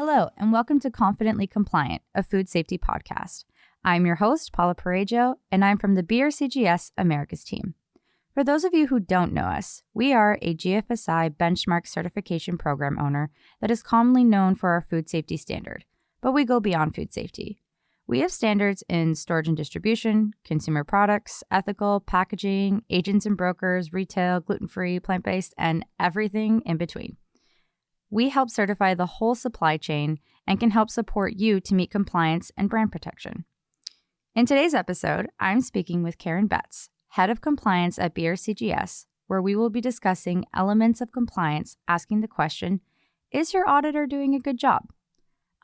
Hello, and welcome to Confidently Compliant, a food safety podcast. I'm your host, Paula Parejo, and I'm from the BRCGS Americas team. For those of you who don't know us, we are a GFSI benchmark certification program owner that is commonly known for our food safety standard, but we go beyond food safety. We have standards in storage and distribution, consumer products, ethical, packaging, agents and brokers, retail, gluten-free, plant-based, and everything in between. We help certify the whole supply chain and can help support you to meet compliance and brand protection. In today's episode, I'm speaking with Karen Betts, Head of Compliance at BRCGS, where we will be discussing elements of compliance, asking the question, is your auditor doing a good job?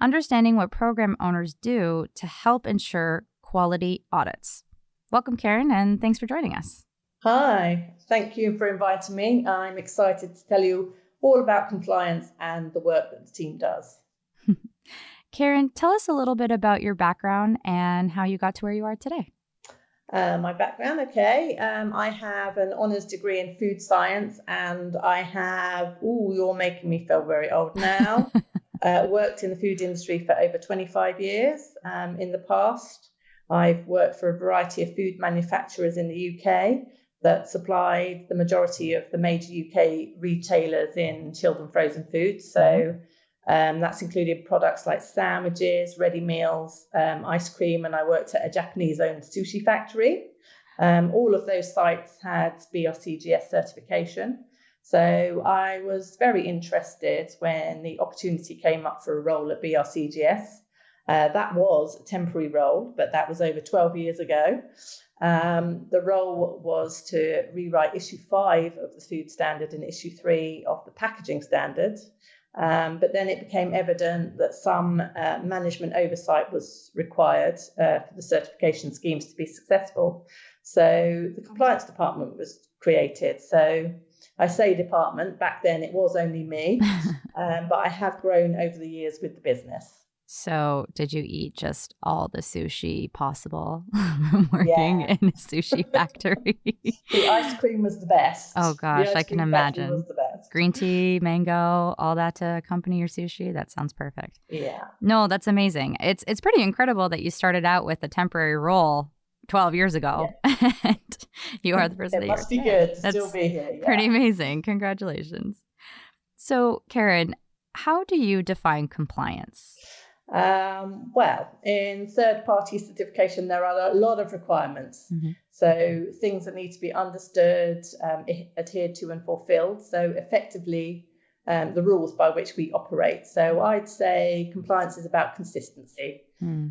Understanding what program owners do to help ensure quality audits. Welcome, Karen, and thanks for joining us. Hi, thank you for inviting me. I'm excited to tell you all about compliance and the work that the team does. Karen, tell us a little bit about your background and how you got to where you are today. My background, okay. I have an honours degree in food science and I have, you're making me feel very old now, worked in the food industry for over 25 years in the past. I've worked for a variety of food manufacturers in the UK that supplied the majority of the major UK retailers in chilled and frozen foods. So that's included products like sandwiches, ready meals, ice cream, and I worked at a Japanese-owned sushi factory. All of those sites had BRCGS certification. So I was very interested when the opportunity came up for a role at BRCGS. That was a temporary role, but that was over 12 years ago. The role was to rewrite issue 5 of the food standard and issue 3 of the packaging standard. But then it became evident that some management oversight was required for the certification schemes to be successful. So the compliance department was created. So I say department, back then it was only me, but I have grown over the years with the business. So did you eat just all the sushi possible from working in a sushi factory? The ice cream was the best. Oh gosh, I can imagine. Was the best. Green tea, mango, all that to accompany your sushi. That sounds perfect. Yeah. No, that's amazing. It's pretty incredible that you started out with a temporary role 12 years ago. Yeah. And you are the person it must be good to still be here. Yeah. Pretty amazing. Congratulations. So, Karen, how do you define compliance? Well, in third-party certification, there are a lot of requirements. Mm-hmm. So things that need to be understood, adhered to and fulfilled. So effectively, the rules by which we operate. So I'd say compliance is about consistency,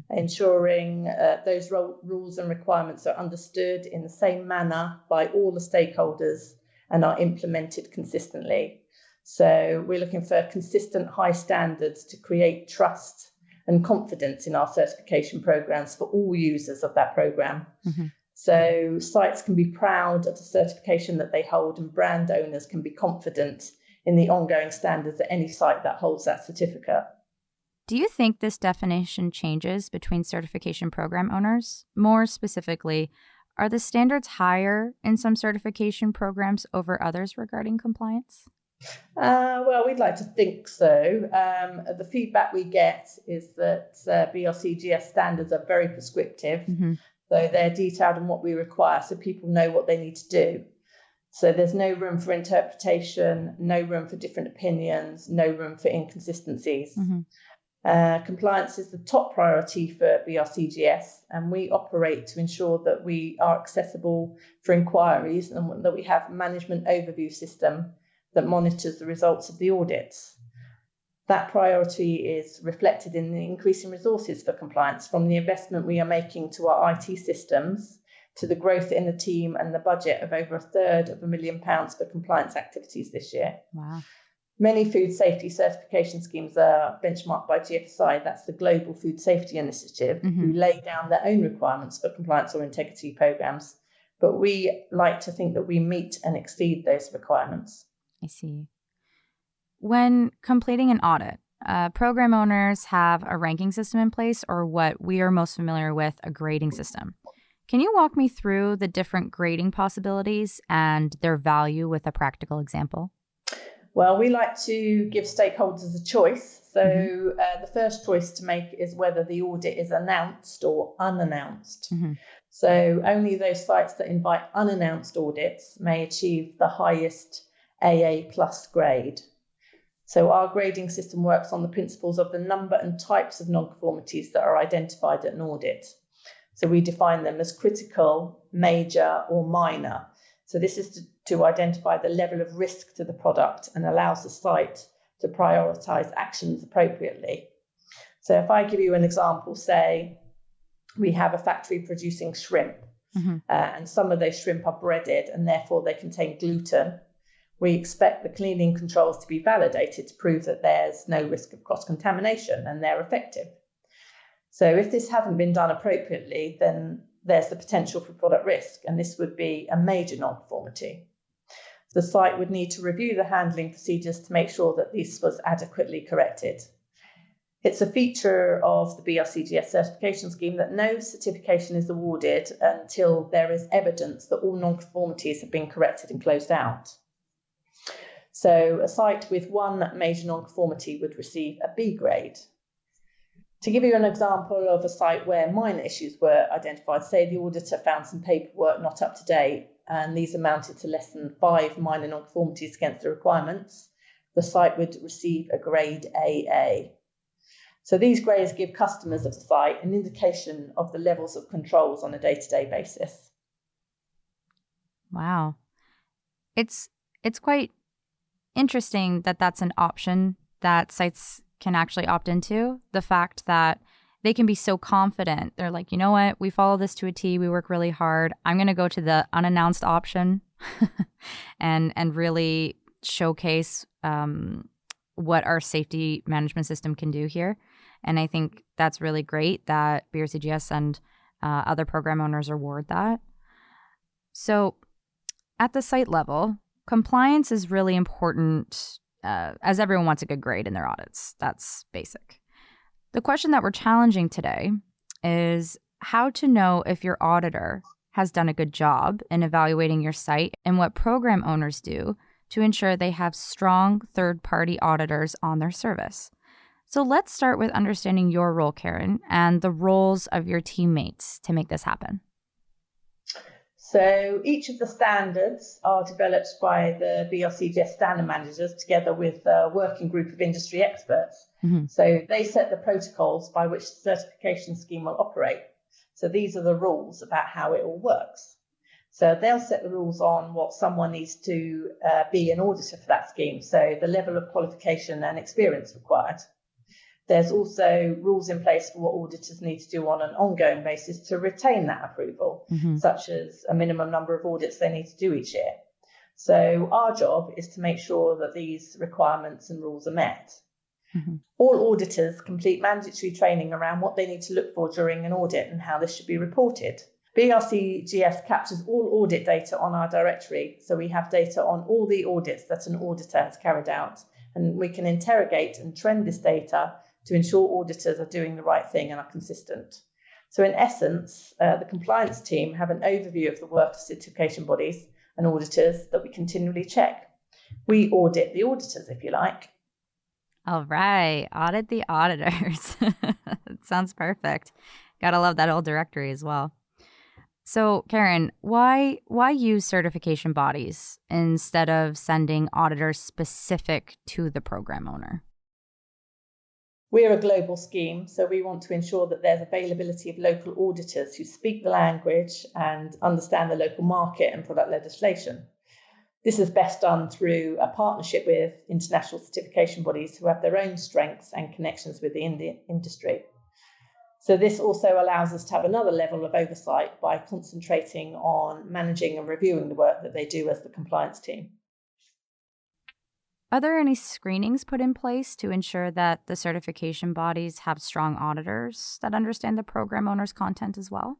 ensuring those rules and requirements are understood in the same manner by all the stakeholders and are implemented consistently. So we're looking for consistent high standards to create trust and confidence in our certification programs for all users of that program. Mm-hmm. So sites can be proud of the certification that they hold and brand owners can be confident in the ongoing standards at any site that holds that certificate. Do you think this definition changes between certification program owners? More specifically, are the standards higher in some certification programs over others regarding compliance? Well, we'd like to think so. The feedback we get is that BRCGS standards are very prescriptive. Mm-hmm. So they're detailed in what we require so people know what they need to do. So there's no room for interpretation, no room for different opinions, no room for inconsistencies. Mm-hmm. Compliance is the top priority for BRCGS, and we operate to ensure that we are accessible for inquiries and that we have a management overview system that monitors the results of the audits. That priority is reflected in the increasing resources for compliance, from the investment we are making to our IT systems, to the growth in the team and the budget of over £250,000 for compliance activities this year. Wow. Many food safety certification schemes are benchmarked by GFSI, that's the Global Food Safety Initiative, mm-hmm. who lay down their own requirements for compliance or integrity programs. But we like to think that we meet and exceed those requirements. I see. When completing an audit, program owners have a ranking system in place, or what we are most familiar with, a grading system. Can you walk me through the different grading possibilities and their value with a practical example? Well, we like to give stakeholders a choice. So the first choice to make is whether the audit is announced or unannounced. So only those sites that invite unannounced audits may achieve the highest AA plus grade. So our grading system works on the principles of the number and types of non-conformities that are identified at an audit. So we define them as critical, major, or minor. So this is to identify the level of risk to the product and allows the site to prioritise actions appropriately. So if I give you an example, say we have a factory producing shrimp, and some of those shrimp are breaded and therefore they contain gluten. We expect the cleaning controls to be validated to prove that there's no risk of cross-contamination and they're effective. So if this hasn't been done appropriately, then there's the potential for product risk, and this would be a major non-conformity. The site would need to review the handling procedures to make sure that this was adequately corrected. It's a feature of the BRCGS certification scheme that no certification is awarded until there is evidence that all non-conformities have been corrected and closed out. So a site with one major non-conformity would receive a B grade. To give you an example of a site where minor issues were identified, say the auditor found some paperwork not up to date, and these amounted to less than 5 minor non-conformities against the requirements, the site would receive a grade AA. So these grades give customers of the site an indication of the levels of controls on a day-to-day basis. Wow. It's quite interesting that that's an option that sites can actually opt into. The fact that they can be so confident. They're like, you know what? We follow this to a T. We work really hard. I'm going to go to the unannounced option and really showcase what our safety management system can do here. And I think that's really great that BRCGS and other program owners award that. So at the site level, compliance is really important as everyone wants a good grade in their audits. That's basic. The question that we're challenging today is how to know if your auditor has done a good job in evaluating your site and what program owners do to ensure they have strong third-party auditors on their service. So let's start with understanding your role, Karen, and the roles of your teammates to make this happen. So each of the standards are developed by the BRCGS standard managers together with a working group of industry experts. So they set the protocols by which the certification scheme will operate. So these are the rules about how it all works. So they'll set the rules on what someone needs to be an auditor for that scheme. So the level of qualification and experience required. There's also rules in place for what auditors need to do on an ongoing basis to retain that approval, such as a minimum number of audits they need to do each year. So our job is to make sure that these requirements and rules are met. All auditors complete mandatory training around what they need to look for during an audit and how this should be reported. BRCGS captures all audit data on our directory, so we have data on all the audits that an auditor has carried out, and we can interrogate and trend this data to ensure auditors are doing the right thing and are consistent. So in essence, the compliance team have an overview of the work of certification bodies and auditors that we continually check. We audit the auditors, if you like. All right. Audit the auditors. That sounds perfect. Gotta love that old directory as well. So, Karen, why use certification bodies instead of sending auditors specific to the program owner? We're a global scheme, so we want to ensure that there's availability of local auditors who speak the language and understand the local market and product legislation. This is best done through a partnership with international certification bodies who have their own strengths and connections with the industry. So this also allows us to have another level of oversight by concentrating on managing and reviewing the work that they do as the compliance team. Are there any screenings put in place to ensure that the certification bodies have strong auditors that understand the program owner's content as well?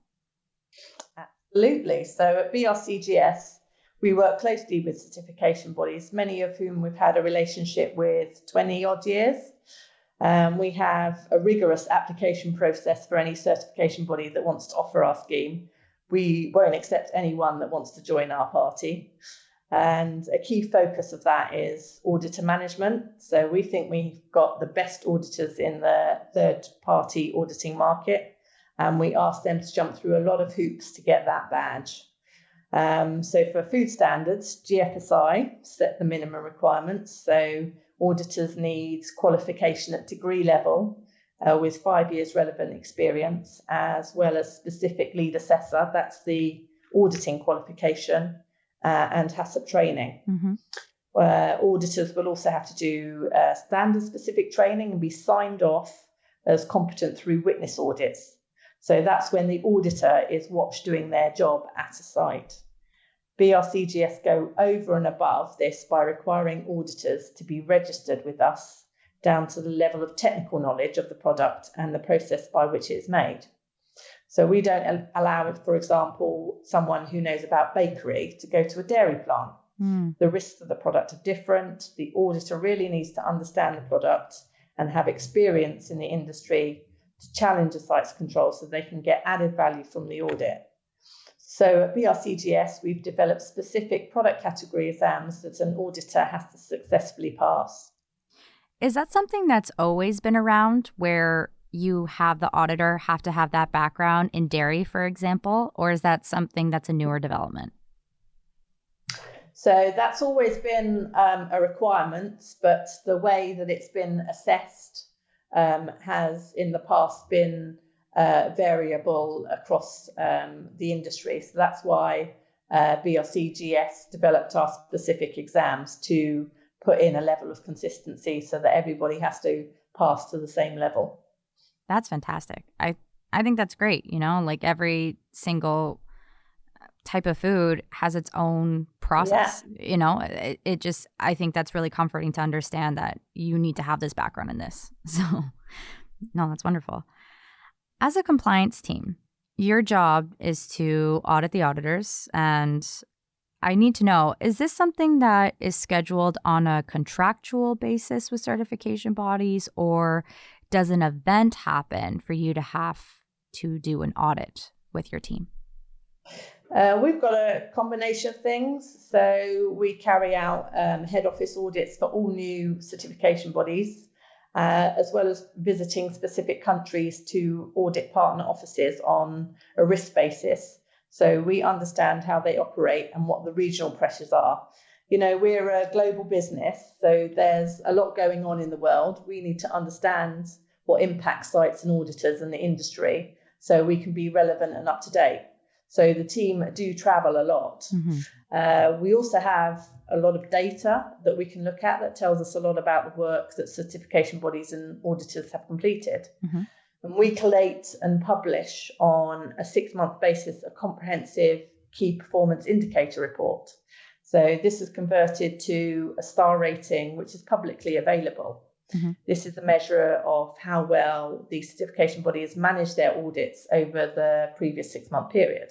Absolutely. So at BRCGS, we work closely with certification bodies, many of whom we've had a relationship with 20 odd years. We have a rigorous application process for any certification body that wants to offer our scheme. We won't accept anyone that wants to join our party. And a key focus of that is auditor management. So we think we've got the best auditors in the third-party auditing market, and we ask them to jump through a lot of hoops to get that badge. So for food standards, GFSI set the minimum requirements. So auditors need qualification at degree level with 5 years relevant experience, as well as specific lead assessor. That's the auditing qualification. And HACCP training. Mm-hmm. Auditors will also have to do standard-specific training and be signed off as competent through witness audits. So that's when the auditor is watched doing their job at a site. BRCGS go over and above this by requiring auditors to be registered with us down to the level of technical knowledge of the product and the process by which it is made. So we don't allow, for example, someone who knows about bakery to go to a dairy plant. The risks of the product are different. The auditor really needs to understand the product and have experience in the industry to challenge a site's control so they can get added value from the audit. So at BRCGS, we've developed specific product category exams that an auditor has to successfully pass. Is that something that's always been around, where you have the auditor have to have that background in dairy, for example, or is that something that's a newer development? So that's always been a requirement, but the way that it's been assessed has in the past been variable across the industry. So that's why BRCGS developed our specific exams to put in a level of consistency so that everybody has to pass to the same level. That's fantastic. I think that's great. Like every single type of food has its own process. Yeah. It just, I think that's really comforting to understand that you need to have this background in this. So, no, that's wonderful. As a compliance team, your job is to audit the auditors. And I need to know, is this something that is scheduled on a contractual basis with certification bodies, or does an event happen for you to have to do an audit with your team? We've got a combination of things. So we carry out head office audits for all new certification bodies, as well as visiting specific countries to audit partner offices on a risk basis. So we understand how they operate and what the regional pressures are. We're a global business, so there's a lot going on in the world. We need to understand what impacts sites and auditors and the industry so we can be relevant and up to date. So the team do travel a lot. Mm-hmm. We also have a lot of data that we can look at that tells us a lot about the work that certification bodies and auditors have completed. Mm-hmm. And we collate and publish on a 6-month basis a comprehensive key performance indicator report. So this is converted to a star rating, which is publicly available. Mm-hmm. This is a measure of how well the certification body has managed their audits over the previous 6-month period.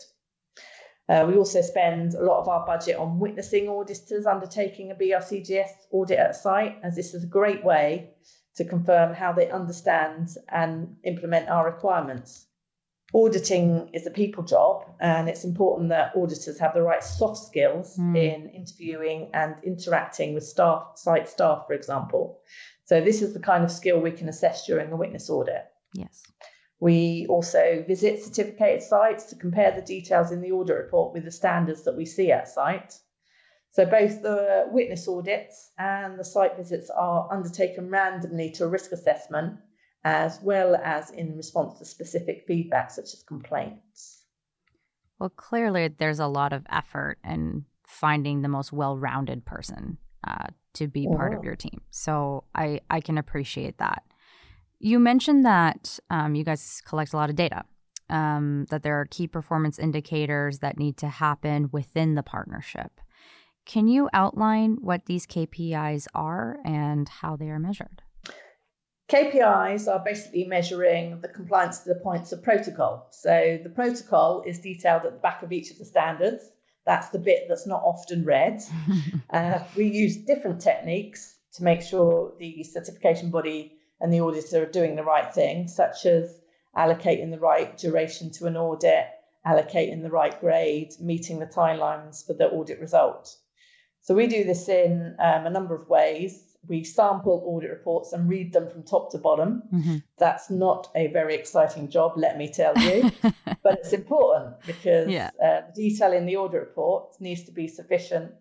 We also spend a lot of our budget on witnessing auditors undertaking a BRCGS audit at a site, as this is a great way to confirm how they understand and implement our requirements. Auditing is a people job, and it's important that auditors have the right soft skills in interviewing and interacting with site staff, for example. So this is the kind of skill we can assess during a witness audit. Yes. We also visit certificated sites to compare the details in the audit report with the standards that we see at site. So both the witness audits and the site visits are undertaken randomly to a risk assessment, as well as in response to specific feedback such as complaints. Well, clearly there's a lot of effort in finding the most well-rounded person to be part of your team. So I can appreciate that. You mentioned that you guys collect a lot of data, that there are key performance indicators that need to happen within the partnership. Can you outline what these KPIs are and how they are measured? KPIs are basically measuring the compliance to the points of protocol. So the protocol is detailed at the back of each of the standards. That's the bit that's not often read. We use different techniques to make sure the certification body and the auditor are doing the right thing, such as allocating the right duration to an audit, allocating the right grade, meeting the timelines for the audit result. So we do this in a number of ways. We sample audit reports and read them from top to bottom. Mm-hmm. That's not a very exciting job, let me tell you, but it's important because the detail in the audit report needs to be sufficient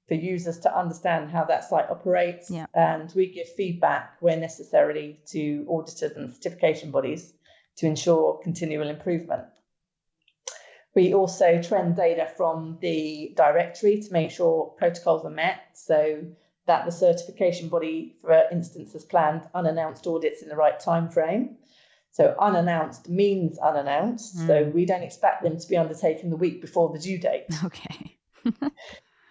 for users to understand how that site operates. Yeah. And we give feedback where necessary to auditors and certification bodies to ensure continual improvement. We also trend data from the directory to make sure protocols are met, so that the certification body, for instance, has planned unannounced audits in the right time frame. So unannounced means unannounced, so we don't expect them to be undertaken the week before the due date. Okay.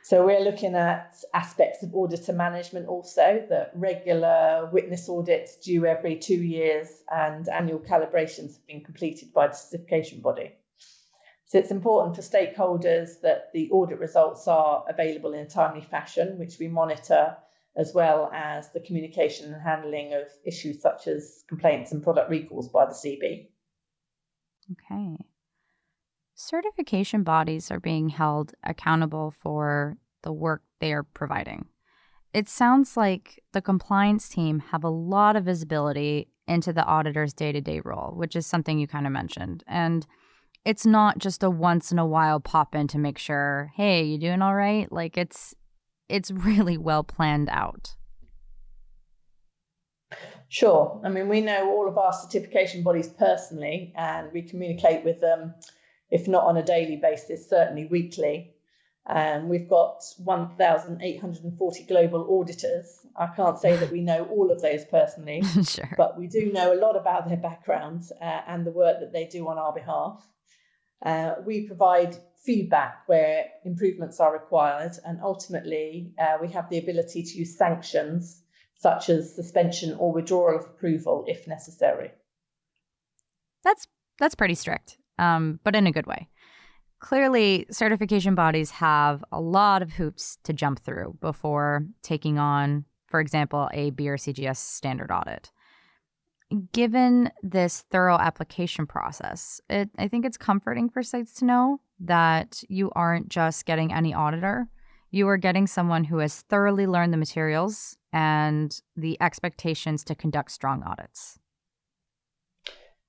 So we're looking at aspects of auditor management also, that regular witness audits due every 2 years and annual calibrations have been completed by the certification body. So it's important for stakeholders that the audit results are available in a timely fashion, which we monitor, as well as the communication and handling of issues such as complaints and product recalls by the CB. Okay. Certification bodies are being held accountable for the work they are providing. It sounds like the compliance team have a lot of visibility into the auditor's day-to-day role, which is something you kind of mentioned. And it's not just a once in a while pop in to make sure, hey, you doing all right? Like it's really well planned out. Sure. I mean, we know all of our certification bodies personally, and we communicate with them, if not on a daily basis, certainly weekly. We've got 1,840 global auditors. I can't say that we know all of those personally, Sure. but we do know a lot about their backgrounds and the work that they do on our behalf. We provide feedback where improvements are required, and ultimately we have the ability to use sanctions such as suspension or withdrawal of approval if necessary. That's pretty strict, but in a good way. Clearly, certification bodies have a lot of hoops to jump through before taking on, for example, a BRCGS standard audit. Given this thorough application process, I think it's comforting for sites to know that you aren't just getting any auditor. You are getting someone who has thoroughly learned the materials and the expectations to conduct strong audits.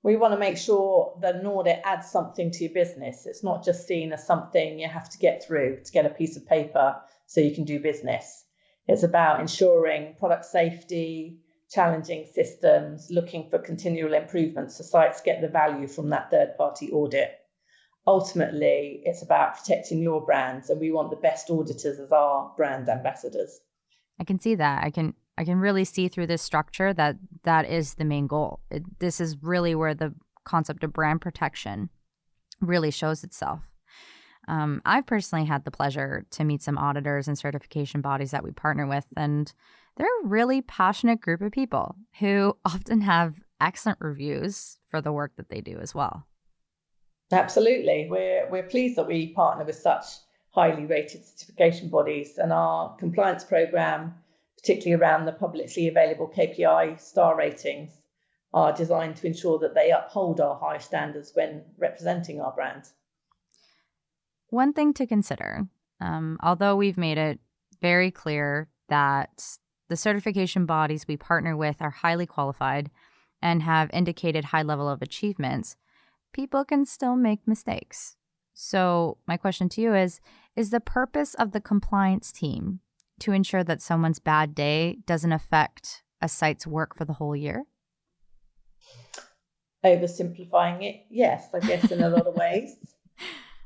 We want to make sure that an audit adds something to your business. It's not just seen as something you have to get through to get a piece of paper so you can do business. It's about ensuring product safety, challenging systems, looking for continual improvements so sites get the value from that third-party audit. Ultimately, it's about protecting your brands, and we want the best auditors as our brand ambassadors. I can see that. I can really see through this structure that is the main goal. This is really where the concept of brand protection really shows itself. I've personally had the pleasure to meet some auditors and certification bodies that we partner with, and they're a really passionate group of people who often have excellent reviews for the work that they do as well. Absolutely. We're pleased that we partner with such highly rated certification bodies, and our compliance program, particularly around the publicly available KPI star ratings, are designed to ensure that they uphold our high standards when representing our brand. One thing to consider, although we've made it very clear that the certification bodies we partner with are highly qualified and have indicated high level of achievements, people can still make mistakes. So my question to you is the purpose of the compliance team to ensure that someone's bad day doesn't affect a site's work for the whole year? Oversimplifying it, yes, I guess in a lot of ways.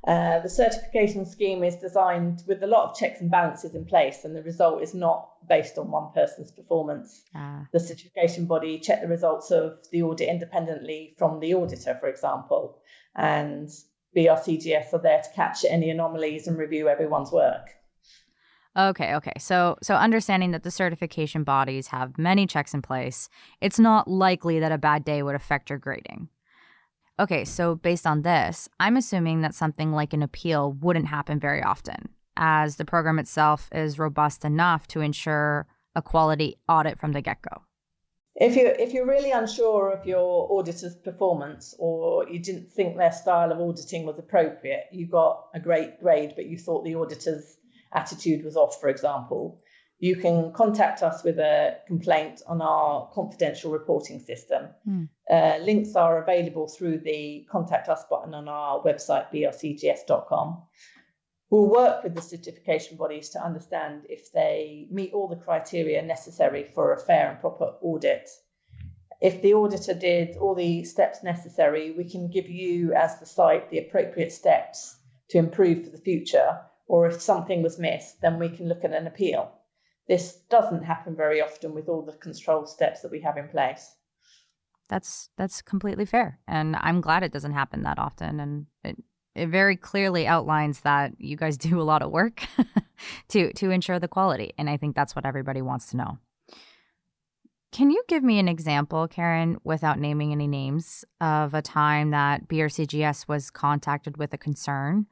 The certification scheme is designed with a lot of checks and balances in place, and the result is not based on one person's performance. The certification body check the results of the audit independently from the auditor, for example, and BRCGS are there to capture any anomalies and review everyone's work. Okay. So understanding that the certification bodies have many checks in place, it's not likely that a bad day would affect your grading. Okay, so based on this, I'm assuming that something like an appeal wouldn't happen very often, as the program itself is robust enough to ensure a quality audit from the get-go. If you're really unsure of your auditor's performance, or you didn't think their style of auditing was appropriate, you got a great grade, but you thought the auditor's attitude was off, for example, you can contact us with a complaint on our confidential reporting system. Links are available through the Contact Us button on our website, brcgs.com. We'll work with the certification bodies to understand if they meet all the criteria necessary for a fair and proper audit. If the auditor did all the steps necessary, we can give you as the site the appropriate steps to improve for the future, or if something was missed, then we can look at an appeal. This doesn't happen very often with all the control steps that we have in place. That's completely fair. And I'm glad it doesn't happen that often. And it very clearly outlines that you guys do a lot of work to ensure the quality. And I think that's what everybody wants to know. Can you give me an example, Karen, without naming any names, of a time that BRCGS was contacted with a concern?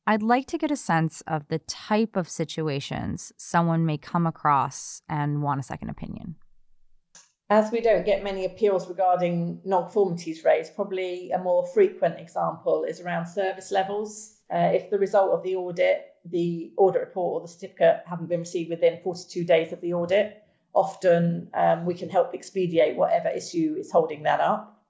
I'd like to get a sense of the type of situations someone may come across and want a second opinion. As we don't get many appeals regarding non-conformities raised, probably a more frequent example is around service levels. If the result of the audit report or the certificate haven't been received within 42 days of the audit, often we can help expedite whatever issue is holding that up.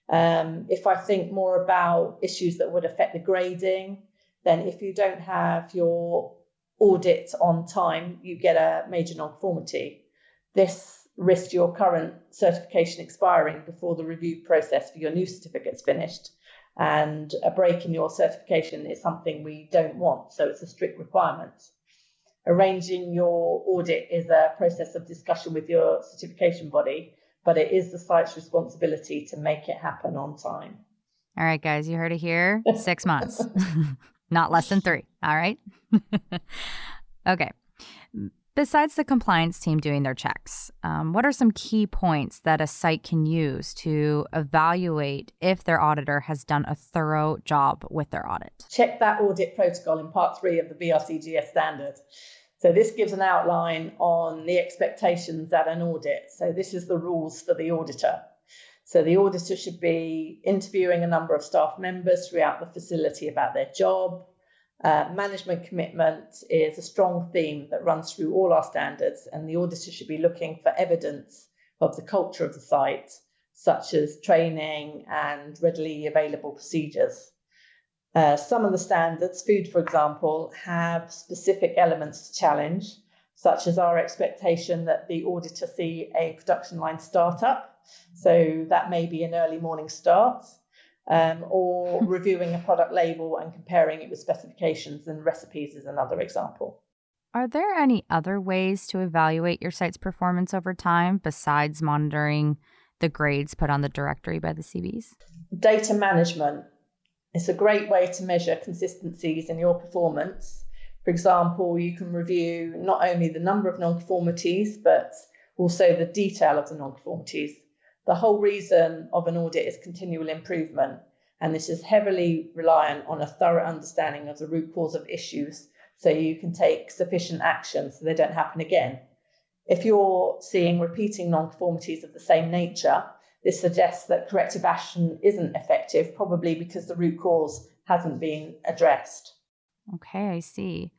If I think more about issues that would affect the grading, then if you don't have your audit on time, you get a major non-conformity. This risks your current certification expiring before the review process for your new certificate is finished. And a break in your certification is something we don't want, so it's a strict requirement. Arranging your audit is a process of discussion with your certification body, but it is the site's responsibility to make it happen on time. All right, guys, you heard it here. 6 months, not less than 3. All right. Okay. Besides the compliance team doing their checks, what are some key points that a site can use to evaluate if their auditor has done a thorough job with their audit? Check that audit protocol in Part 3 of the BRCGS standard. So this gives an outline on the expectations at an audit. So this is the rules for the auditor. So the auditor should be interviewing a number of staff members throughout the facility about their job. Management commitment is a strong theme that runs through all our standards, and the auditor should be looking for evidence of the culture of the site, such as training and readily available procedures. Some of the standards, food for example, have specific elements to challenge, such as our expectation that the auditor see a production line start up. So that may be an early morning start. Or reviewing a product label and comparing it with specifications and recipes is another example. Are there any other ways to evaluate your site's performance over time besides monitoring the grades put on the directory by the CBs? Data management is a great way to measure consistencies in your performance. For example, you can review not only the number of nonconformities, but also the detail of the nonconformities. The whole reason of an audit is continual improvement, and this is heavily reliant on a thorough understanding of the root cause of issues so you can take sufficient action so they don't happen again. If you're seeing repeating nonconformities of the same nature, this suggests that corrective action isn't effective, probably because the root cause hasn't been addressed. Okay, I see.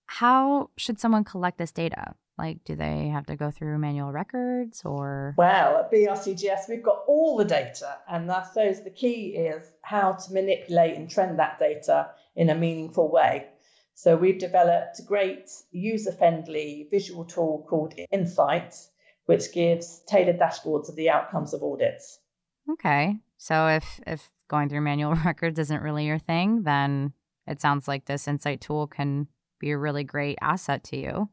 How should someone collect this data? Like, do they have to go through manual records or? Well, at BRCGS, we've got all the data, and I suppose the key is how to manipulate and trend that data in a meaningful way. So we've developed a great user-friendly visual tool called Insights, which gives tailored dashboards of the outcomes of audits. Okay. So if going through manual records isn't really your thing, then it sounds like this Insight tool can be a really great asset to you.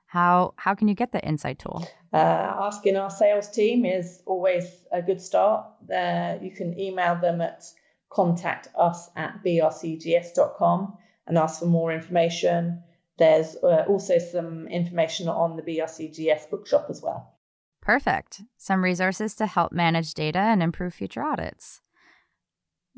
How can you get the Insight tool? Asking our sales team is always a good start. You can email them at contactus@brcgs.com and ask for more information. There's also some information on the BRCGS bookshop as well. Perfect. Some resources to help manage data and improve future audits.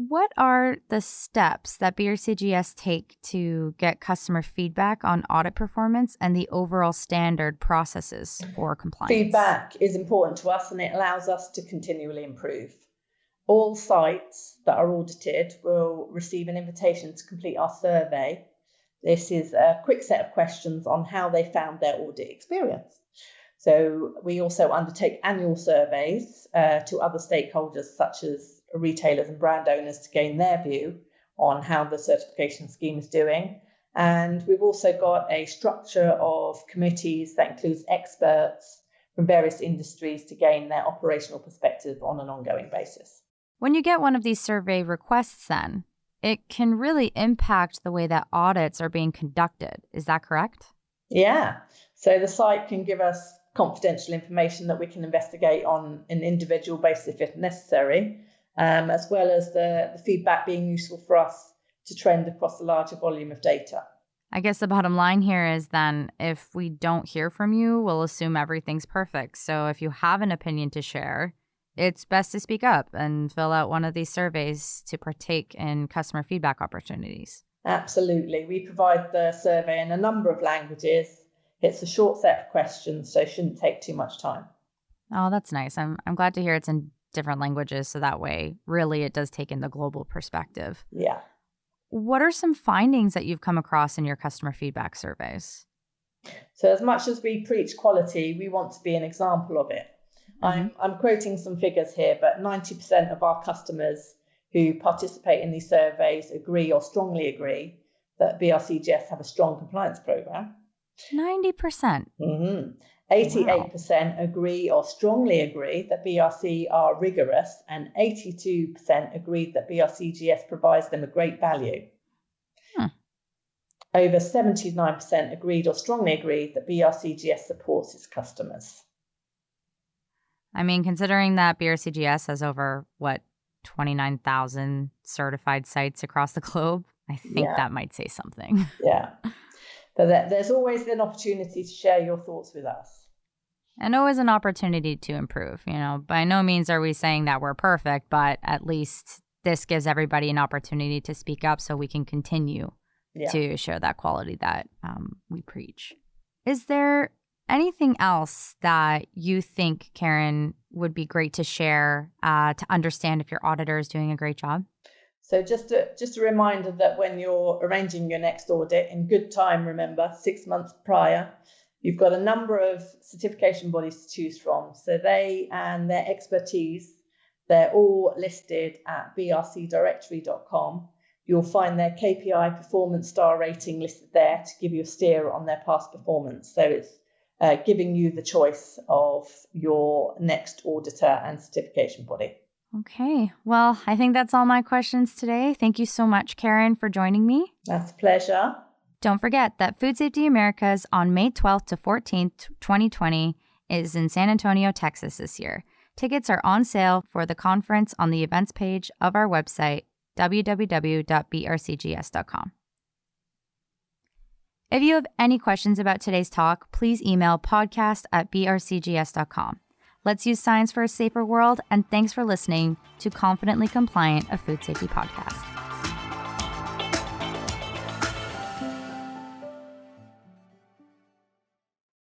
What are the steps that BRCGS take to get customer feedback on audit performance and the overall standard processes for compliance? Feedback is important to us, and it allows us to continually improve. All sites that are audited will receive an invitation to complete our survey. This is a quick set of questions on how they found their audit experience. So we also undertake annual surveys to other stakeholders such as retailers and brand owners to gain their view on how the certification scheme is doing. And we've also got a structure of committees that includes experts from various industries to gain their operational perspective on an ongoing basis. When you get one of these survey requests then, it can really impact the way that audits are being conducted. Is that correct? Yeah. So the site can give us confidential information that we can investigate on an individual basis if necessary, as well as the feedback being useful for us to trend across a larger volume of data. I guess the bottom line here is then if we don't hear from you, we'll assume everything's perfect. So if you have an opinion to share, it's best to speak up and fill out one of these surveys to partake in customer feedback opportunities. Absolutely. We provide the survey in a number of languages. It's a short set of questions, so it shouldn't take too much time. Oh, that's nice. I'm glad to hear it's in different languages, so that way, really, it does take in the global perspective. Yeah. What are some findings that you've come across in your customer feedback surveys? So as much as we preach quality, we want to be an example of it. Mm-hmm. I'm quoting some figures here, but 90% of our customers who participate in these surveys agree or strongly agree that BRCGS have a strong compliance program. 90%. Mm-hmm. 88% agree or strongly agree that BRC are rigorous, and 82% agreed that BRCGS provides them a great value. Over 79% agreed or strongly agreed that BRCGS supports its customers. I mean, considering that BRCGS has over, 29,000 certified sites across the globe, I think that might say something. Yeah. But there's always an opportunity to share your thoughts with us. And always an opportunity to improve. By no means are we saying that we're perfect, but at least this gives everybody an opportunity to speak up so we can continue to share that quality that we preach. Is there anything else that you think, Karen, would be great to share to understand if your auditor is doing a great job? So just a reminder that when you're arranging your next audit, in good time, remember, 6 months prior, you've got a number of certification bodies to choose from. So they and their expertise, they're all listed at brcdirectory.com. You'll find their KPI performance star rating listed there to give you a steer on their past performance. So it's giving you the choice of your next auditor and certification body. Okay. Well, I think that's all my questions today. Thank you so much, Karen, for joining me. That's a pleasure. Don't forget that Food Safety Americas on May 12th to 14th, 2020 is in San Antonio, Texas this year. Tickets are on sale for the conference on the events page of our website, www.brcgs.com. If you have any questions about today's talk, please email podcast@brcgs.com. Let's use science for a safer world, and thanks for listening to Confidently Compliant, a food safety podcast.